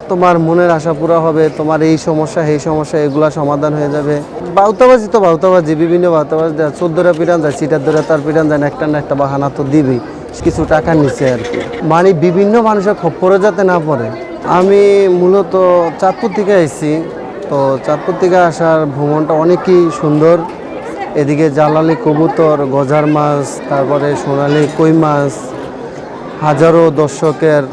তোমার মনের আশা পুরা হবে, তোমার এই সমস্যা এগুলা সমাধান হয়ে যাবে। বাউতাবাজি তো বাউতাবাজি, বিভিন্ন বাউতাবাজি, 14টা পিটান যায়, সিটার ধরে তার পিটান যায়, না একটা বাহানা তো দিবি, কিছু টাকা নিচে আর কি, মানে বিভিন্ন মানুষের খপ্পরে যাতে না পড়ে। আমি মূলত চাঁদপুর থেকে এসেছি, তো চাঁদপুর থেকে আসার ভ্রমণটা অনেকই সুন্দর। এদিকে জালালি কবুতর, গজার মাছ, তারপরে সোনালি কই মাছ, হাজারো দর্শকের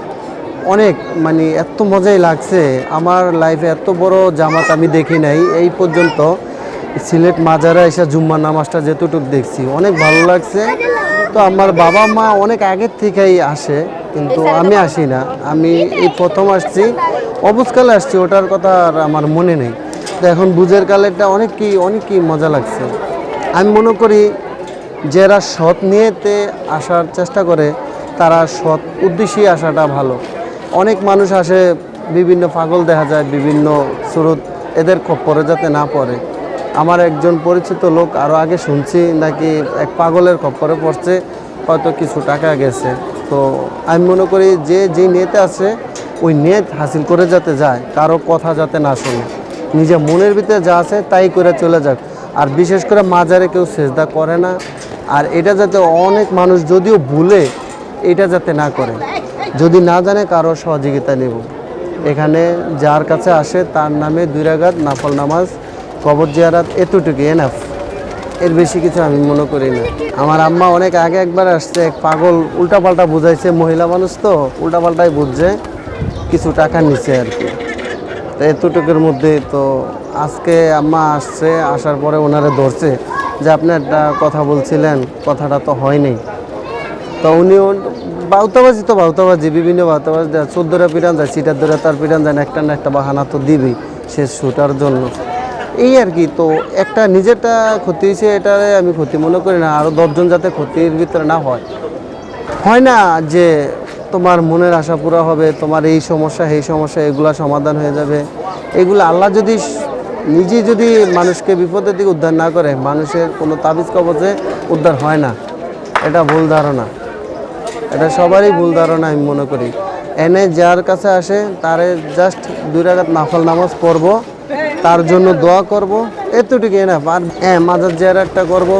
অনেক, মানে এত মজাই লাগছে। আমার লাইফে এত বড় জামাত আমি দেখি নাই এই পর্যন্ত। সিলেট মাজারে এসে জুম্মার নামাজটা যেতটুকু দেখছি অনেক ভালো লাগছে। তো আমার বাবা মা অনেক আগের থেকেই আসে, কিন্তু আমি আসি না, আমি এই প্রথম আসছি, অবুজকালে আসছি, ওটার কথা আর আমার মনে নেই। তো এখন বুঝের কালেরটা অনেকই মজা লাগছে। আমি মনে করি যারা সৎ নিয়েতে আসার চেষ্টা করে তারা সৎ উদ্দেশ্যেই আসাটা ভালো। অনেক মানুষ আসে, বিভিন্ন পাগল দেখা যায়, বিভিন্ন স্রোত, এদের খপ্পরে যাতে না পড়ে। আমার একজন পরিচিত লোক আরও আগে শুনছি নাকি এক পাগলের খপ্পরে পড়ছে, হয়তো কিছু টাকা গেছে। তো আমি মনে করি যে নিয়তে আছে ওই নিয়ত হাসিল করে যাতে যায়, কারো কথা যাতে না শোনে, নিজের মনের ভিতরে যা আছে তাই করে চলে যাক। আর বিশেষ করে মাজারে কেউ সেজদা করে না, আর এটা যাতে অনেক মানুষ যদিও ভুলে এটা যাতে না করে, যদি না জানে কারো সহযোগিতা নেব। এখানে যার কাছে আসে তার নামে 2 রাকাত নফল নামাজ, কবর জিয়ারাত, এতটুকু এনাফ, এর বেশি কিছু আমি মনে করি না। আমার আম্মা অনেক আগে একবার আসছে, এক পাগল উল্টাপাল্টা বুঝাইছে, মহিলা মানুষ তো উল্টাপাল্টাই বুঝছে, কিছু টাকা নিচ্ছে আর কি। তো এতটুকুর মধ্যে তো আজকে আম্মা আসছে, আসার পরে ওনারে ধরছে যে আপনি একটা কথা বলছিলেন, কথাটা তো হয়নি। তো উনিও বাউতাবাজি তো বাউতাবাজি, বিভিন্ন বাউতাবাজি, 14টা পিটান যায়, সিটার ধরে তার পিটান যায়, না একটা বাহানা তো দিবি শেষ শুটার জন্য, এই আর কি। তো একটা নিজেরটা ক্ষতি হয়েছে, এটারে আমি ক্ষতি মনে করি না, আরও 10 জন যাতে ক্ষতির ভিতরে না হয় না যে তোমার মনের আশা পুরা হবে, তোমার এই সমস্যা এগুলা সমাধান হয়ে যাবে। এগুলো আল্লাহ যদি নিজেই যদি মানুষকে বিপদের দিকে উদ্ধার না করে, মানুষের কোনো তাবিজ কবজে উদ্ধার হয় না, এটা ভুল ধারণা, এটা সবারই ভুল ধারণা আমি মনে করি। এনে যার কাছে আসে তারে জাস্ট 2 রাকাত নফল নামাজ পড়বো, তার জন্য দোয়া করব, এতটুকু না। আর হ্যাঁ, মাজার জিয়ারতটা করব,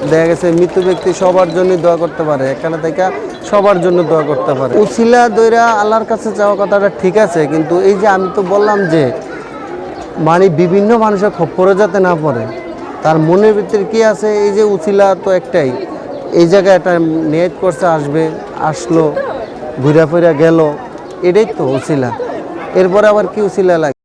দেখা গেছে মৃত্যু ব্যক্তি সবার জন্য দোয়া করতে পারে, এখানে থেকে সবার জন্য দোয়া করতে পারে। উছিলা দইরা আল্লাহর কাছে চাওয়া কথাটা ঠিক আছে, কিন্তু এই যে আমি তো বললাম যে মানে বিভিন্ন মানুষের খপ্পরে যাতে না পড়ে, তার মনের ভিতরে কি আছে, এই যে উছিলা তো একটাই, এই জায়গায় একটা নিয়ত করছে আসবে, আসলো, ঘুরা ফিরা গেল, এটাই তো উছিলা। এরপরে আবার কি উছিলা লাগে?